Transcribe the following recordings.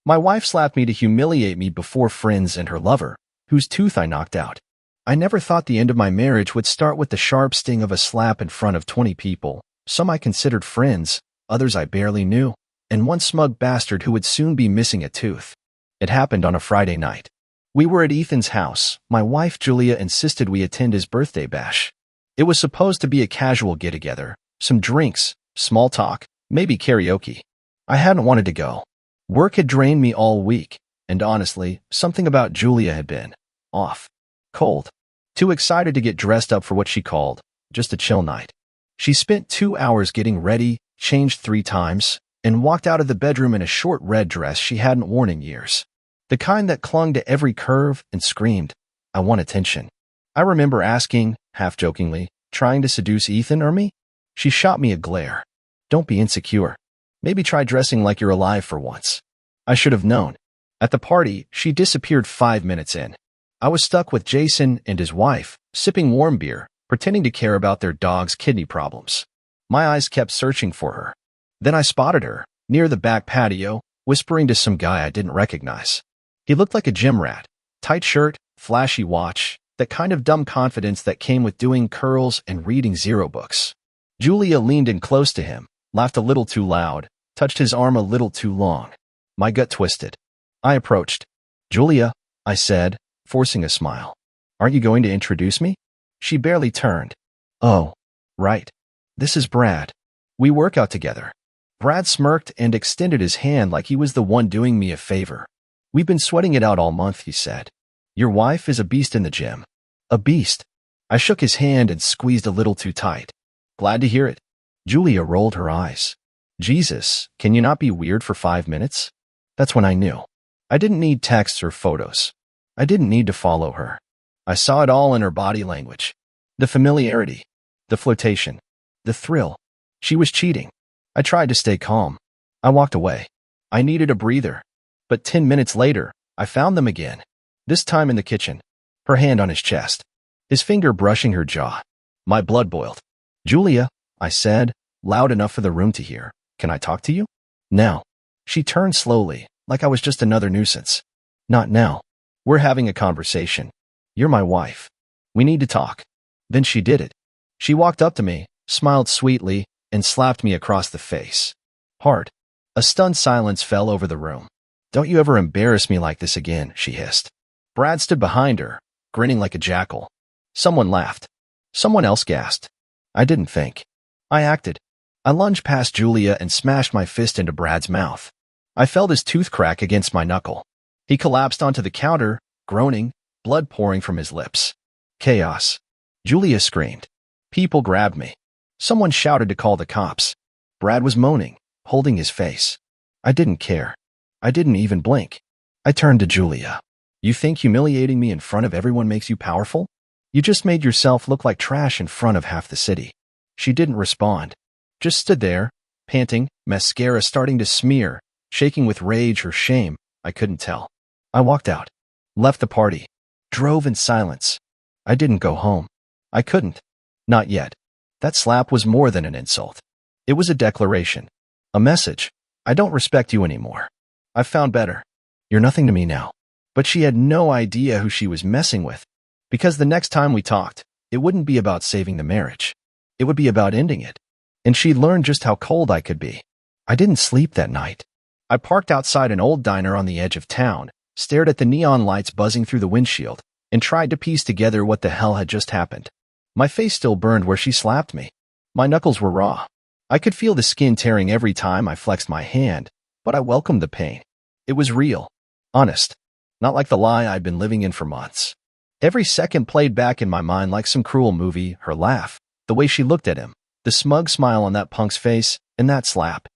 My wife slapped me to humiliate me before friends and her lover, whose tooth I knocked out. I never thought the end of my marriage would start with the sharp sting of a slap in front of 20 people, some I considered friends, others I barely knew, and one smug bastard who would soon be missing a tooth. It happened on a Friday night. We were at Ethan's house. My wife, Julia, insisted we attend his birthday bash. It was supposed to be a casual get-together, some drinks, small talk, maybe karaoke. I hadn't wanted to go. Work had drained me all week, and honestly, something about Julia had been off. Cold. Too excited to get dressed up for what she called just a chill night. She spent 2 hours getting ready, changed 3 times, and walked out of the bedroom in a short red dress she hadn't worn in years. The kind that clung to every curve and screamed, "I want attention." I remember asking, half-jokingly, trying to seduce Ethan or me? She shot me a glare. "Don't be insecure. Maybe try dressing like you're alive for once." I should have known. At the party, she disappeared 5 minutes in. I was stuck with Jason and his wife, sipping warm beer, pretending to care about their dog's kidney problems. My eyes kept searching for her. Then I spotted her, near the back patio, whispering to some guy I didn't recognize. He looked like a gym rat. Tight shirt, flashy watch, that kind of dumb confidence that came with doing curls and reading zero books. Julia leaned in close to him, laughed a little too loud, touched his arm a little too long. My gut twisted. I approached. "Julia," I said, forcing a smile. "Aren't you going to introduce me?" She barely turned. "Oh, right. This is Brad. We work out together." Brad smirked and extended his hand like he was the one doing me a favor. "We've been sweating it out all month," he said. "Your wife is a beast in the gym." "A beast?" I shook his hand and squeezed a little too tight. "Glad to hear it." Julia rolled her eyes. "Jesus, can you not be weird for 5 minutes?" That's when I knew. I didn't need texts or photos. I didn't need to follow her. I saw it all in her body language. The familiarity. The flirtation. The thrill. She was cheating. I tried to stay calm. I walked away. I needed a breather. But 10 minutes later, I found them again. This time in the kitchen. Her hand on his chest. His finger brushing her jaw. My blood boiled. "Julia," I said, loud enough for the room to hear. "Can I talk to you?" "Now." She turned slowly, like I was just another nuisance. "Not now. We're having a conversation. You're my wife. We need to talk." Then she did it. She walked up to me, smiled sweetly, and slapped me across the face. Hard. A stunned silence fell over the room. "Don't you ever embarrass me like this again," she hissed. Brad stood behind her, grinning like a jackal. Someone laughed. Someone else gasped. I didn't think. I acted. I lunged past Julia and smashed my fist into Brad's mouth. I felt his tooth crack against my knuckle. He collapsed onto the counter, groaning, blood pouring from his lips. Chaos. Julia screamed. People grabbed me. Someone shouted to call the cops. Brad was moaning, holding his face. I didn't care. I didn't even blink. I turned to Julia. "You think humiliating me in front of everyone makes you powerful? You just made yourself look like trash in front of half the city." She didn't respond. Just stood there, panting, mascara starting to smear, shaking with rage or shame. I couldn't tell. I walked out. Left the party. Drove in silence. I didn't go home. I couldn't. Not yet. That slap was more than an insult. It was a declaration. A message. I don't respect you anymore. I've found better. You're nothing to me now. But she had no idea who she was messing with. Because the next time we talked, it wouldn't be about saving the marriage. It would be about ending it. And she'd learned just how cold I could be. I didn't sleep that night. I parked outside an old diner on the edge of town, stared at the neon lights buzzing through the windshield, and tried to piece together what the hell had just happened. My face still burned where she slapped me. My knuckles were raw. I could feel the skin tearing every time I flexed my hand, but I welcomed the pain. It was real. Honest. Not like the lie I'd been living in for months. Every second played back in my mind like some cruel movie, her laugh, the way she looked at him, the smug smile on that punk's face, and that slap.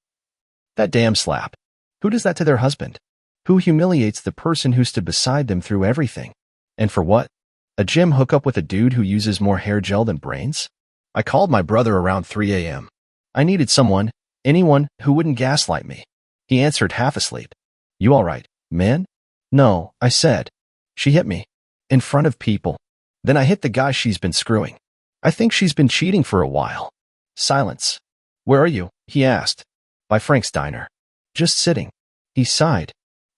That damn slap. Who does that to their husband? Who humiliates the person who stood beside them through everything? And for what? A gym hookup with a dude who uses more hair gel than brains? I called my brother around 3 a.m. I needed someone, anyone, who wouldn't gaslight me. He answered half asleep. "You all right, man?" "No," I said. "She hit me. In front of people. Then I hit the guy she's been screwing. I think she's been cheating for a while." Silence. "Where are you?" he asked. "By Frank's diner." "Just sitting." He sighed.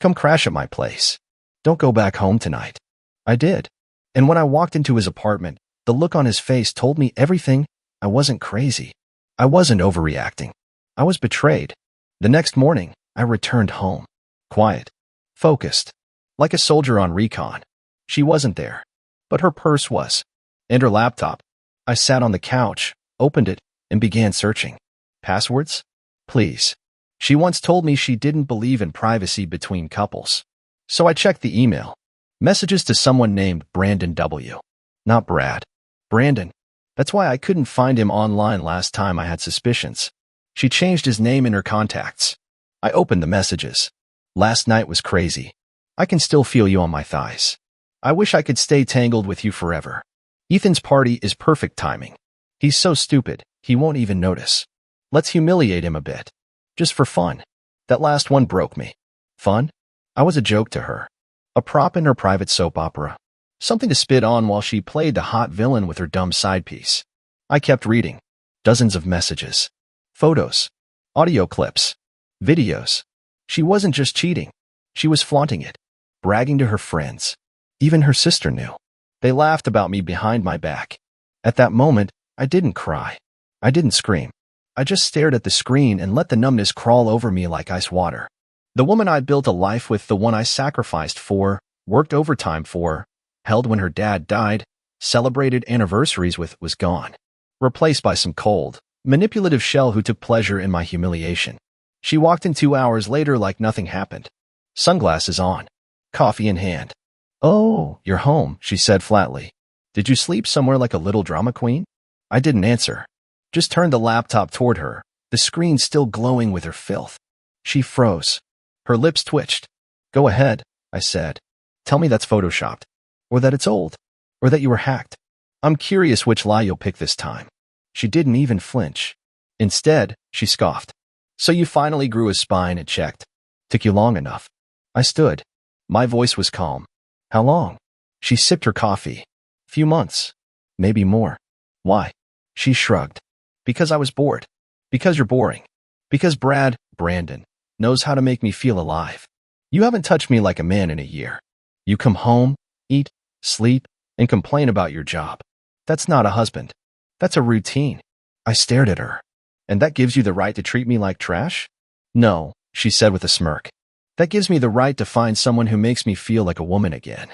Come crash at my place. Don't go back home tonight. I did. And when I walked into his apartment, the look on his face told me everything. I wasn't crazy. I wasn't overreacting. I was betrayed. The next morning, I returned home. Quiet. Focused. Like a soldier on recon. She wasn't there. But her purse was. And her laptop. I sat on the couch, opened it, and began searching. Passwords? Please. She once told me she didn't believe in privacy between couples. So I checked the email. Messages to someone named Brandon W. Not Brad. Brandon. That's why I couldn't find him online last time I had suspicions. She changed his name in her contacts. I opened the messages. Last night was crazy. I can still feel you on my thighs. I wish I could stay tangled with you forever. Ethan's party is perfect timing. He's so stupid, he won't even notice. Let's humiliate him a bit. Just for fun. That last one broke me. Fun? I was a joke to her. A prop in her private soap opera. Something to spit on while she played the hot villain with her dumb side piece. I kept reading. Dozens of messages. Photos. Audio clips. Videos. She wasn't just cheating. She was flaunting it. Bragging to her friends. Even her sister knew. They laughed about me behind my back. At that moment, I didn't cry. I didn't scream. I just stared at the screen and let the numbness crawl over me like ice water. The woman I built a life with, the one I sacrificed for, worked overtime for, held when her dad died, celebrated anniversaries with, was gone. Replaced by some cold, manipulative shell who took pleasure in my humiliation. She walked in 2 hours later like nothing happened. Sunglasses on. Coffee in hand. Oh, you're home, she said flatly. Did you sleep somewhere like a little drama queen? I didn't answer. Just turned the laptop toward her, the screen still glowing with her filth. She froze. Her lips twitched. Go ahead, I said. Tell me that's photoshopped. Or that it's old. Or that you were hacked. I'm curious which lie you'll pick this time. She didn't even flinch. Instead, she scoffed. So you finally grew a spine and checked. Took you long enough. I stood. My voice was calm. How long? She sipped her coffee. Few months. Maybe more. Why? She shrugged. Because I was bored. Because you're boring. Because Brandon, knows how to make me feel alive. You haven't touched me like a man in a year. You come home, eat, sleep, and complain about your job. That's not a husband. That's a routine. I stared at her. And that gives you the right to treat me like trash? No, she said with a smirk. That gives me the right to find someone who makes me feel like a woman again.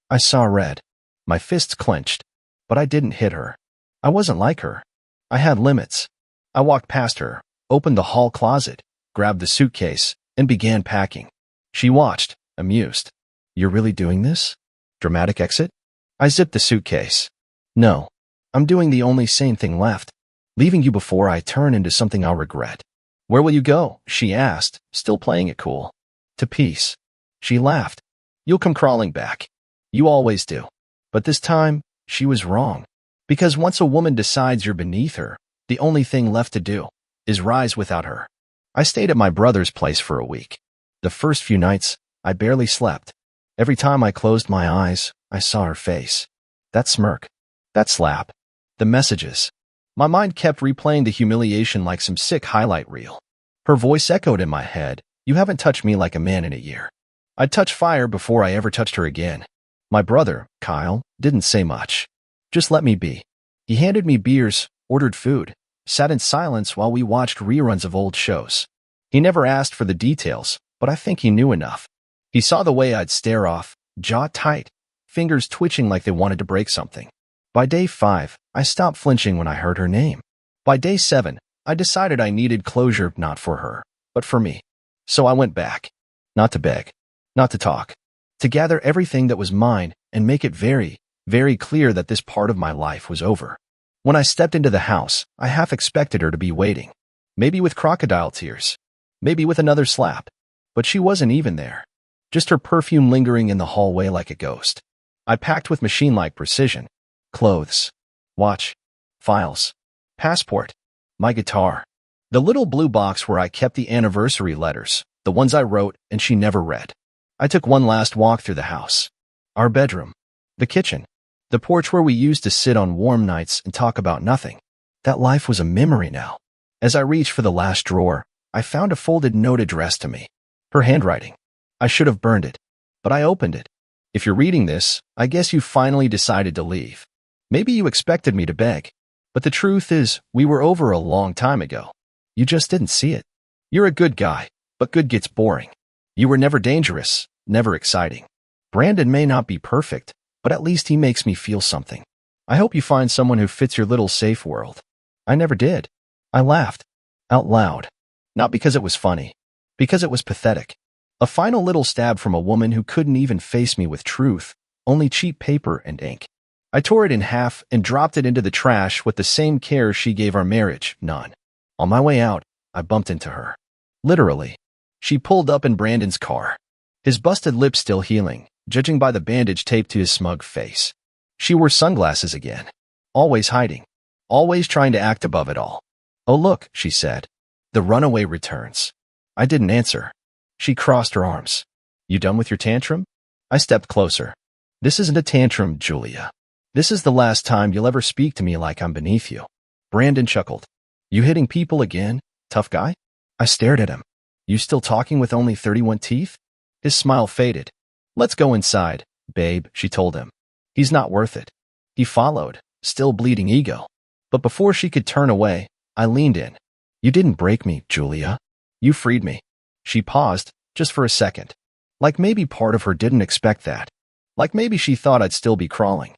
I saw red. My fists clenched. But I didn't hit her. I wasn't like her. I had limits. I walked past her, opened the hall closet, grabbed the suitcase, and began packing. She watched, amused. You're really doing this? Dramatic exit? I zipped the suitcase. No. I'm doing the only sane thing left. Leaving you before I turn into something I'll regret. Where will you go? She asked, still playing it cool. To peace. She laughed. You'll come crawling back. You always do. But this time, she was wrong. Because once a woman decides you're beneath her, the only thing left to do is rise without her. I stayed at my brother's place for a week. The first few nights, I barely slept. Every time I closed my eyes, I saw her face. That smirk. That slap. The messages. My mind kept replaying the humiliation like some sick highlight reel. Her voice echoed in my head. You haven't touched me like a man in a year. I'd touch fire before I ever touched her again. My brother, Kyle, didn't say much. Just let me be. He handed me beers, ordered food, sat in silence while we watched reruns of old shows. He never asked for the details, but I think he knew enough. He saw the way I'd stare off, jaw tight, fingers twitching like they wanted to break something. By day 5, I stopped flinching when I heard her name. By day 7, I decided I needed closure not for her, but for me. So I went back. Not to beg. Not to talk. To gather everything that was mine and make it very, very clear that this part of my life was over. When I stepped into the house, I half expected her to be waiting. Maybe with crocodile tears. Maybe with another slap. But she wasn't even there. Just her perfume lingering in the hallway like a ghost. I packed with machine-like precision. Clothes. Watch. Files. Passport. My guitar. The little blue box where I kept the anniversary letters, the ones I wrote and she never read. I took one last walk through the house. Our bedroom. The kitchen. The porch where we used to sit on warm nights and talk about nothing. That life was a memory now. As I reached for the last drawer, I found a folded note addressed to me. Her handwriting. I should have burned it. But I opened it. If you're reading this, I guess you finally decided to leave. Maybe you expected me to beg. But the truth is, we were over a long time ago. You just didn't see it. You're a good guy, but good gets boring. You were never dangerous, never exciting. Brandon may not be perfect, but at least he makes me feel something. I hope you find someone who fits your little safe world. I never did. I laughed. Out loud. Not because it was funny. Because it was pathetic. A final little stab from a woman who couldn't even face me with truth, only cheap paper and ink. I tore it in half and dropped it into the trash with the same care she gave our marriage, none. On my way out, I bumped into her. Literally. She pulled up in Brandon's car. His busted lip still healing, judging by the bandage taped to his smug face. She wore sunglasses again. Always hiding. Always trying to act above it all. Oh look, she said. The runaway returns. I didn't answer. She crossed her arms. You done with your tantrum? I stepped closer. This isn't a tantrum, Julia. This is the last time you'll ever speak to me like I'm beneath you. Brandon chuckled. You hitting people again, tough guy? I stared at him. You still talking with only 31 teeth? His smile faded. Let's go inside, babe, she told him. He's not worth it. He followed, still bleeding ego. But before she could turn away, I leaned in. You didn't break me, Julia. You freed me. She paused, just for a second. Like maybe part of her didn't expect that. Like maybe she thought I'd still be crying.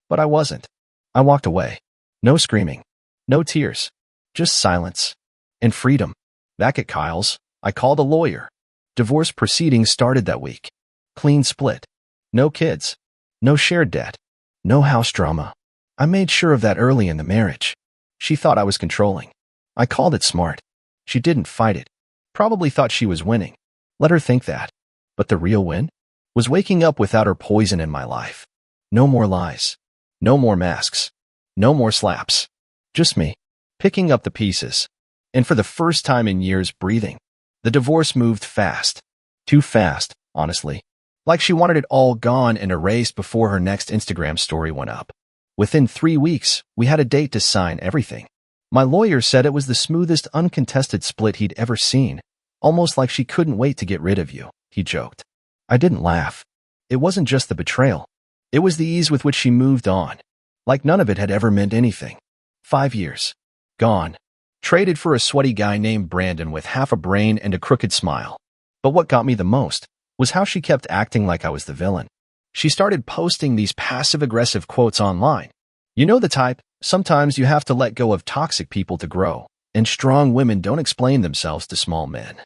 But I wasn't. I walked away. No screaming. No tears. Just silence. And freedom. Back at Kyle's, I called a lawyer. Divorce proceedings started that week. Clean split. No kids. No shared debt. No house drama. I made sure of that early in the marriage. She thought I was controlling. I called it smart. She didn't fight it. Probably thought she was winning. Let her think that. But the real win? Was waking up without her poison in my life. No more lies. No more masks. No more slaps. Just me. Picking up the pieces. And for the first time in years, breathing. The divorce moved fast. Too fast, honestly. Like she wanted it all gone and erased before her next Instagram story went up. Within 3 weeks, we had a date to sign everything. My lawyer said it was the smoothest uncontested split he'd ever seen. Almost like she couldn't wait to get rid of you, he joked. I didn't laugh. It wasn't just the betrayal. It was the ease with which she moved on. Like none of it had ever meant anything. 5 years. Gone. Traded for a sweaty guy named Brandon with half a brain and a crooked smile. But what got me the most was how she kept acting like I was the villain. She started posting these passive-aggressive quotes online. You know the type, sometimes you have to let go of toxic people to grow, and strong women don't explain themselves to small men.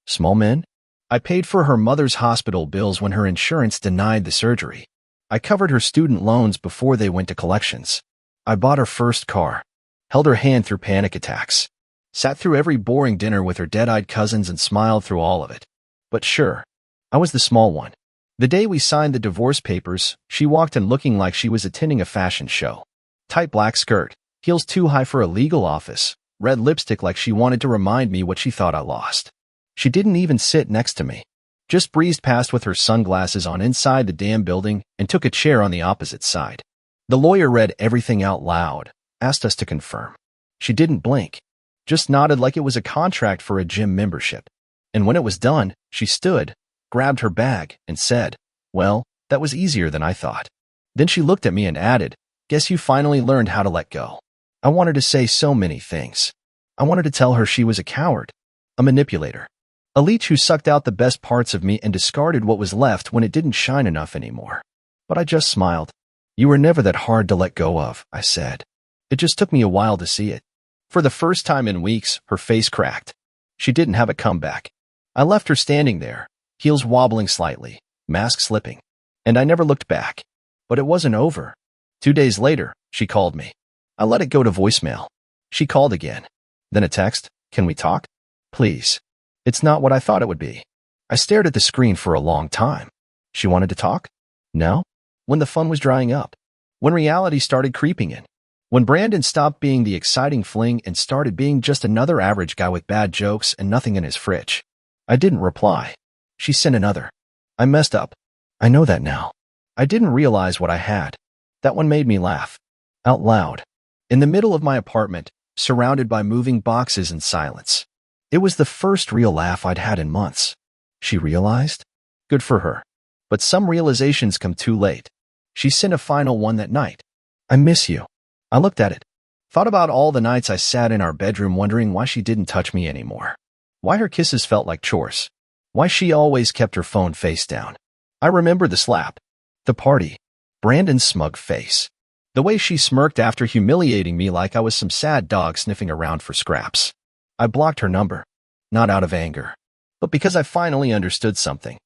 Small men? I paid for her mother's hospital bills when her insurance denied the surgery. I covered her student loans before they went to collections. I bought her first car, held her hand through panic attacks, sat through every boring dinner with her dead-eyed cousins and smiled through all of it. But sure, I was the small one. The day we signed the divorce papers, she walked in looking like she was attending a fashion show. Tight black skirt, heels too high for a legal office, red lipstick like she wanted to remind me what she thought I lost. She didn't even sit next to me. Just breezed past with her sunglasses on inside the damn building and took a chair on the opposite side. The lawyer read everything out loud, asked us to confirm. She didn't blink, just nodded like it was a contract for a gym membership. And when it was done, she stood, grabbed her bag, and said, "Well, that was easier than I thought." Then she looked at me and added, "Guess you finally learned how to let go." I wanted to say so many things. I wanted to tell her she was a coward, a manipulator, a leech who sucked out the best parts of me and discarded what was left when it didn't shine enough anymore. But I just smiled. "You were never that hard to let go of," I said. It just took me a while to see it. For the first time in weeks, her face cracked. She didn't have a comeback. I left her standing there, heels wobbling slightly, mask slipping, and I never looked back. But it wasn't over. 2 days later, she called me. I let it go to voicemail. She called again. Then a text, "Can we talk? Please." It's not what I thought it would be. I stared at the screen for a long time. She wanted to talk? No? When the fun was drying up. When reality started creeping in. When Brandon stopped being the exciting fling and started being just another average guy with bad jokes and nothing in his fridge. I didn't reply. She sent another. I messed up. I know that now. I didn't realize what I had. That one made me laugh. Out loud. In the middle of my apartment, surrounded by moving boxes and silence. It was the first real laugh I'd had in months. She realized? Good for her. But some realizations come too late. She sent a final one that night. I miss you. I looked at it. Thought about all the nights I sat in our bedroom wondering why she didn't touch me anymore. Why her kisses felt like chores. Why she always kept her phone face down. I remember the slap. The party. Brandon's smug face. The way she smirked after humiliating me like I was some sad dog sniffing around for scraps. I blocked her number. Not out of anger, but because I finally understood something.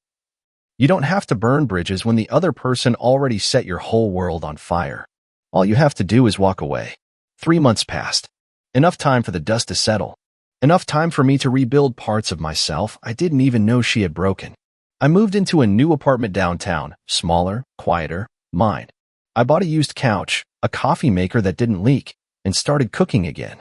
You don't have to burn bridges when the other person already set your whole world on fire. All you have to do is walk away. 3 months passed. Enough time for the dust to settle. Enough time for me to rebuild parts of myself I didn't even know she had broken. I moved into a new apartment downtown, smaller, quieter, mine. I bought a used couch, a coffee maker that didn't leak, and started cooking again.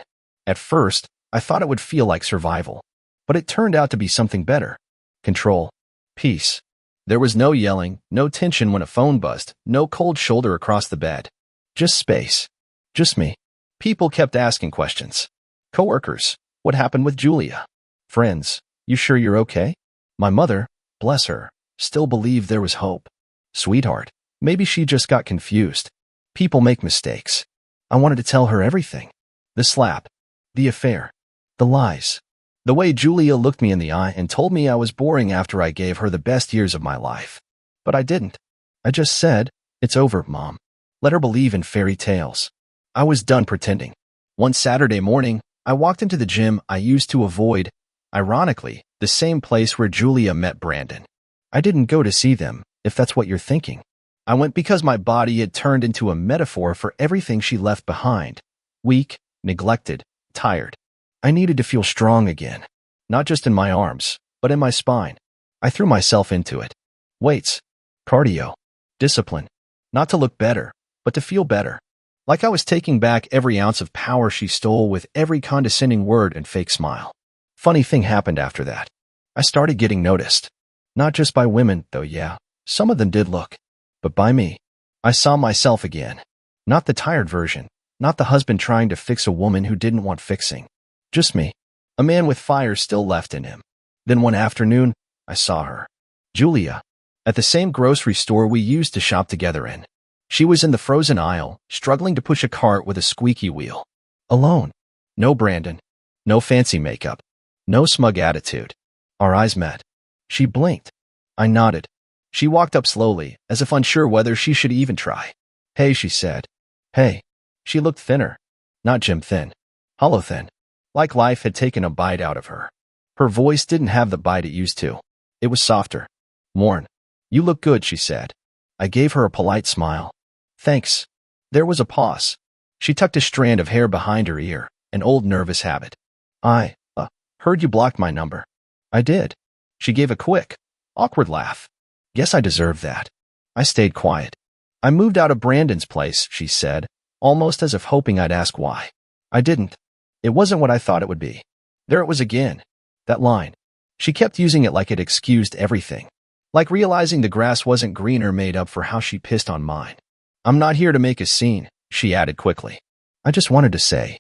At first, I thought it would feel like survival, but it turned out to be something better. Control. Peace. There was no yelling, no tension when a phone buzzed, no cold shoulder across the bed. Just space. Just me. People kept asking questions. Coworkers, what happened with Julia? Friends, you sure you're okay? My mother, bless her, still believed there was hope. Sweetheart, maybe she just got confused. People make mistakes. I wanted to tell her everything. The slap. The affair. The lies. The way Julia looked me in the eye and told me I was boring after I gave her the best years of my life. But I didn't. I just said, it's over, Mom. Let her believe in fairy tales. I was done pretending. One Saturday morning, I walked into the gym I used to avoid, ironically, the same place where Julia met Brandon. I didn't go to see them, if that's what you're thinking. I went because my body had turned into a metaphor for everything she left behind. Weak, neglected, tired. I needed to feel strong again. Not just in my arms, but in my spine. I threw myself into it. Weights. Cardio. Discipline. Not to look better, but to feel better. Like I was taking back every ounce of power she stole with every condescending word and fake smile. Funny thing happened after that. I started getting noticed. Not just by women, though yeah, some of them did look. But by me. I saw myself again. Not the tired version. Not the husband trying to fix a woman who didn't want fixing. Just me. A man with fire still left in him. Then one afternoon, I saw her. Julia. At the same grocery store we used to shop together in. She was in the frozen aisle, struggling to push a cart with a squeaky wheel. Alone. No Brandon. No fancy makeup. No smug attitude. Our eyes met. She blinked. I nodded. She walked up slowly, as if unsure whether she should even try. Hey, she said. Hey. She looked thinner. Not gym thin. Hollow thin. Like life had taken a bite out of her. Her voice didn't have the bite it used to. It was softer. Worn. You look good, she said. I gave her a polite smile. Thanks. There was a pause. She tucked a strand of hair behind her ear, an old nervous habit. I, heard you blocked my number. I did. She gave a quick, awkward laugh. Guess I deserved that. I stayed quiet. I moved out of Brandon's place, she said, almost as if hoping I'd ask why. I didn't. It wasn't what I thought it would be. There it was again. That line. She kept using it like it excused everything. Like realizing the grass wasn't greener made up for how she pissed on mine. I'm not here to make a scene, she added quickly. I just wanted to say,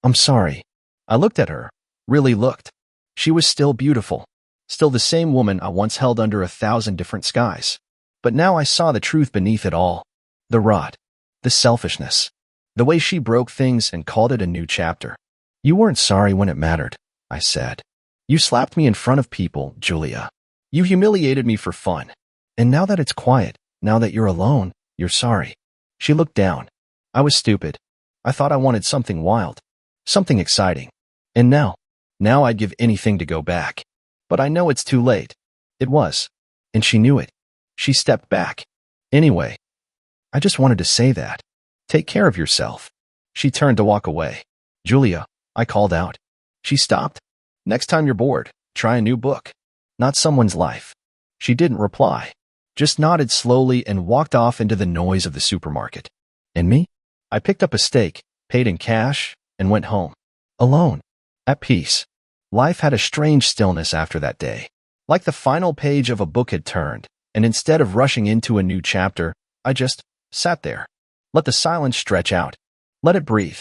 I'm sorry. I looked at her. Really looked. She was still beautiful. Still the same woman I once held under 1,000 different skies. But now I saw the truth beneath it all. The rot. The selfishness. The way she broke things and called it a new chapter. You weren't sorry when it mattered, I said. You slapped me in front of people, Julia. You humiliated me for fun. And now that it's quiet, now that you're alone, you're sorry. She looked down. I was stupid. I thought I wanted something wild. Something exciting. And now I'd give anything to go back. But I know it's too late. It was. And she knew it. She stepped back. Anyway, I just wanted to say that. Take care of yourself. She turned to walk away. Julia, I called out. She stopped. Next time you're bored, try a new book. Not someone's life. She didn't reply. Just nodded slowly and walked off into the noise of the supermarket. And me? I picked up a steak, paid in cash, and went home. Alone. At peace. Life had a strange stillness after that day. Like the final page of a book had turned, and instead of rushing into a new chapter, I just sat there. Let the silence stretch out. Let it breathe.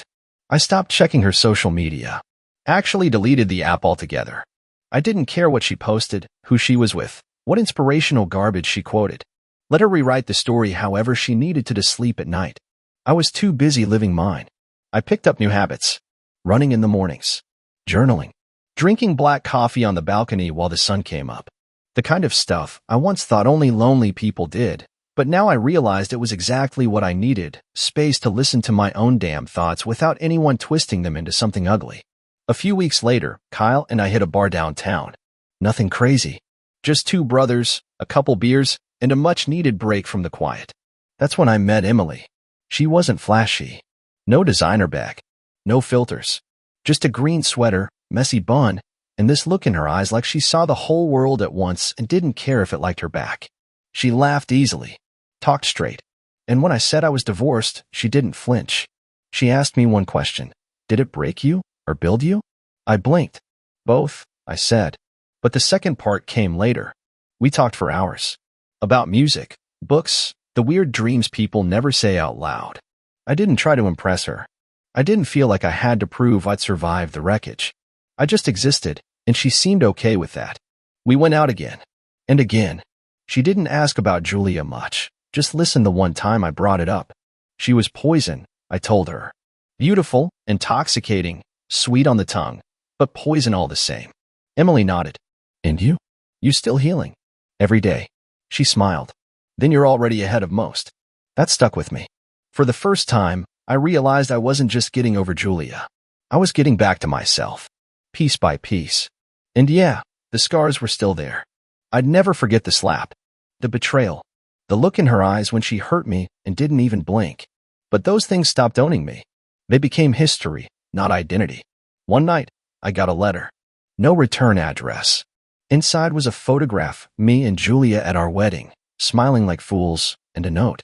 I stopped checking her social media. Actually deleted the app altogether. I didn't care what she posted, who she was with, what inspirational garbage she quoted. Let her rewrite the story however she needed to sleep at night. I was too busy living mine. I picked up new habits. Running in the mornings. Journaling. Drinking black coffee on the balcony while the sun came up. The kind of stuff I once thought only lonely people did, but now I realized it was exactly what I needed, space to listen to my own damn thoughts without anyone twisting them into something ugly. A few weeks later, Kyle and I hit a bar downtown. Nothing crazy. Just two brothers, a couple beers, and a much-needed break from the quiet. That's when I met Emily. She wasn't flashy. No designer bag. No filters. Just a green sweater, messy bun, and this look in her eyes like she saw the whole world at once and didn't care if it liked her back. She laughed easily, talked straight, and when I said I was divorced, she didn't flinch. She asked me one question. Did it break you or build you? I blinked. Both, I said. But the second part came later. We talked for hours. About music, books, the weird dreams people never say out loud. I didn't try to impress her. I didn't feel like I had to prove I'd survived the wreckage. I just existed, and she seemed okay with that. We went out again. And again. She didn't ask about Julia much, just listened the one time I brought it up. She was poison, I told her. Beautiful, intoxicating, sweet on the tongue, but poison all the same. Emily nodded. And you? You still healing? Every day. She smiled. Then you're already ahead of most. That stuck with me. For the first time, I realized I wasn't just getting over Julia. I was getting back to myself. Piece by piece. And yeah, the scars were still there. I'd never forget the slap. The betrayal. The look in her eyes when she hurt me and didn't even blink. But those things stopped owning me. They became history, not identity. One night, I got a letter. No return address. Inside was a photograph, me and Julia at our wedding, smiling like fools, and a note.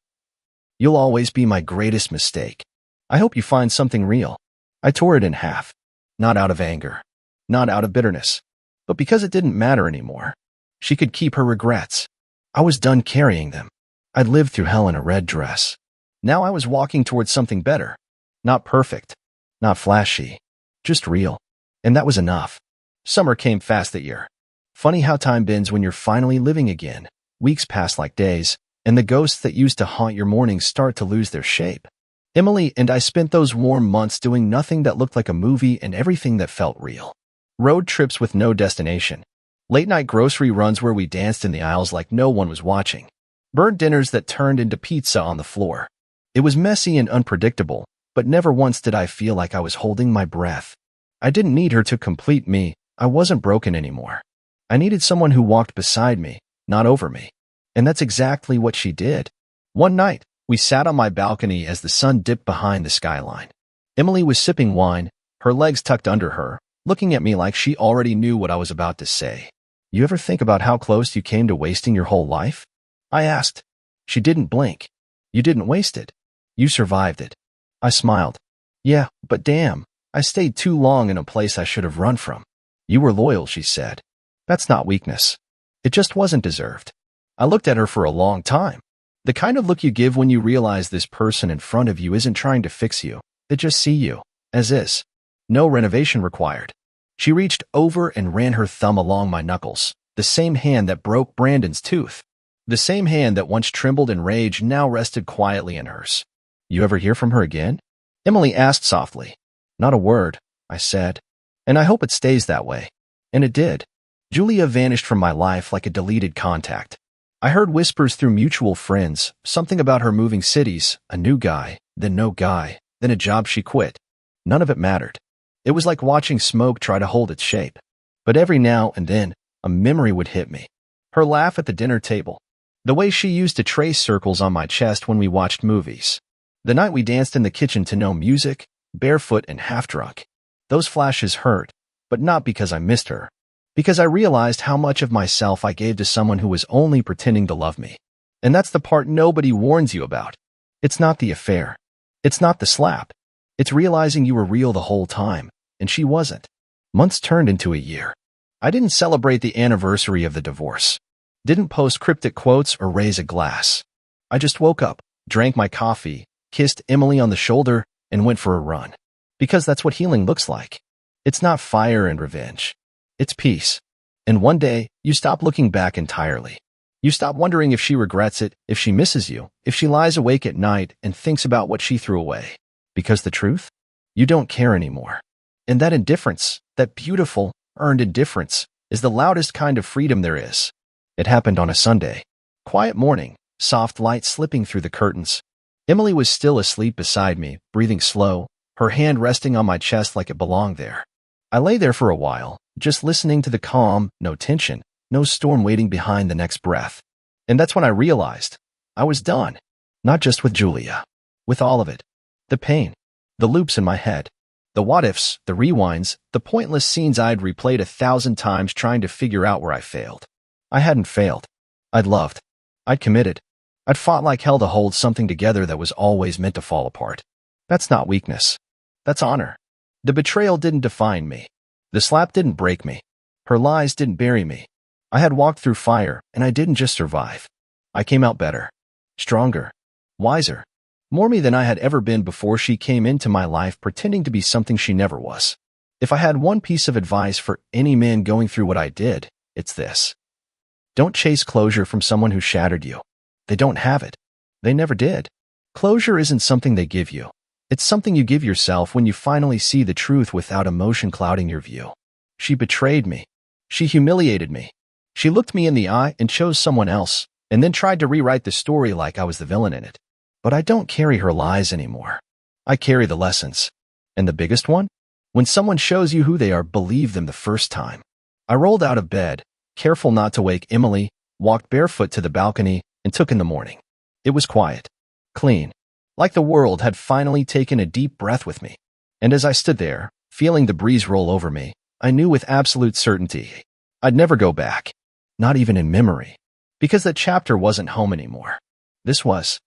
You'll always be my greatest mistake. I hope you find something real. I tore it in half. Not out of anger. Not out of bitterness. But because it didn't matter anymore. She could keep her regrets. I was done carrying them. I'd lived through hell in a red dress. Now I was walking towards something better. Not perfect. Not flashy. Just real. And that was enough. Summer came fast that year. Funny how time bends when you're finally living again. Weeks pass like days, and the ghosts that used to haunt your mornings start to lose their shape. Emily and I spent those warm months doing nothing that looked like a movie and everything that felt real. Road trips with no destination. Late-night grocery runs where we danced in the aisles like no one was watching. Burnt dinners that turned into pizza on the floor. It was messy and unpredictable, but never once did I feel like I was holding my breath. I didn't need her to complete me. I wasn't broken anymore. I needed someone who walked beside me, not over me. And that's exactly what she did. One night, we sat on my balcony as the sun dipped behind the skyline. Emily was sipping wine, her legs tucked under her, looking at me like she already knew what I was about to say. You ever think about how close you came to wasting your whole life? I asked. She didn't blink. You didn't waste it. You survived it. I smiled. Yeah, but damn, I stayed too long in a place I should have run from. You were loyal, she said. That's not weakness. It just wasn't deserved. I looked at her for a long time. The kind of look you give when you realize this person in front of you isn't trying to fix you. They just see you, as is. No renovation required. She reached over and ran her thumb along my knuckles, the same hand that broke Brandon's tooth. The same hand that once trembled in rage now rested quietly in hers. You ever hear from her again? Emily asked softly. Not a word, I said. And I hope it stays that way. And it did. Julia vanished from my life like a deleted contact. I heard whispers through mutual friends, something about her moving cities, a new guy, then no guy, then a job she quit. None of it mattered. It was like watching smoke try to hold its shape. But every now and then, a memory would hit me. Her laugh at the dinner table. The way she used to trace circles on my chest when we watched movies. The night we danced in the kitchen to no music, barefoot and half-drunk. Those flashes hurt, but not because I missed her. Because I realized how much of myself I gave to someone who was only pretending to love me. And that's the part nobody warns you about. It's not the affair. It's not the slap. It's realizing you were real the whole time, and she wasn't. Months turned into a year. I didn't celebrate the anniversary of the divorce. Didn't post cryptic quotes or raise a glass. I just woke up, drank my coffee, kissed Emily on the shoulder, and went for a run. Because that's what healing looks like. It's not fire and revenge. It's peace. And one day, you stop looking back entirely. You stop wondering if she regrets it, if she misses you, if she lies awake at night and thinks about what she threw away. Because the truth? You don't care anymore. And that indifference, that beautiful, earned indifference, is the loudest kind of freedom there is. It happened on a Sunday. Quiet morning, soft light slipping through the curtains. Emily was still asleep beside me, breathing slow, her hand resting on my chest like it belonged there. I lay there for a while, just listening to the calm, no tension, no storm waiting behind the next breath. And that's when I realized I was done. Not just with Julia. With all of it. The pain. The loops in my head. The what-ifs, the rewinds, the pointless scenes I'd replayed 1,000 times trying to figure out where I failed. I hadn't failed. I'd loved. I'd committed. I'd fought like hell to hold something together that was always meant to fall apart. That's not weakness. That's honor. The betrayal didn't define me. The slap didn't break me. Her lies didn't bury me. I had walked through fire, and I didn't just survive. I came out better. Stronger. Wiser. More me than I had ever been before she came into my life pretending to be something she never was. If I had one piece of advice for any man going through what I did, it's this. Don't chase closure from someone who shattered you. They don't have it. They never did. Closure isn't something they give you. It's something you give yourself when you finally see the truth without emotion clouding your view. She betrayed me. She humiliated me. She looked me in the eye and chose someone else, and then tried to rewrite the story like I was the villain in it. But I don't carry her lies anymore. I carry the lessons. And the biggest one? When someone shows you who they are, believe them the first time. I rolled out of bed, careful not to wake Emily, walked barefoot to the balcony, and took in the morning. It was quiet. Clean. Like the world had finally taken a deep breath with me. And as I stood there, feeling the breeze roll over me, I knew with absolute certainty I'd never go back. Not even in memory. Because that chapter wasn't home anymore. This was.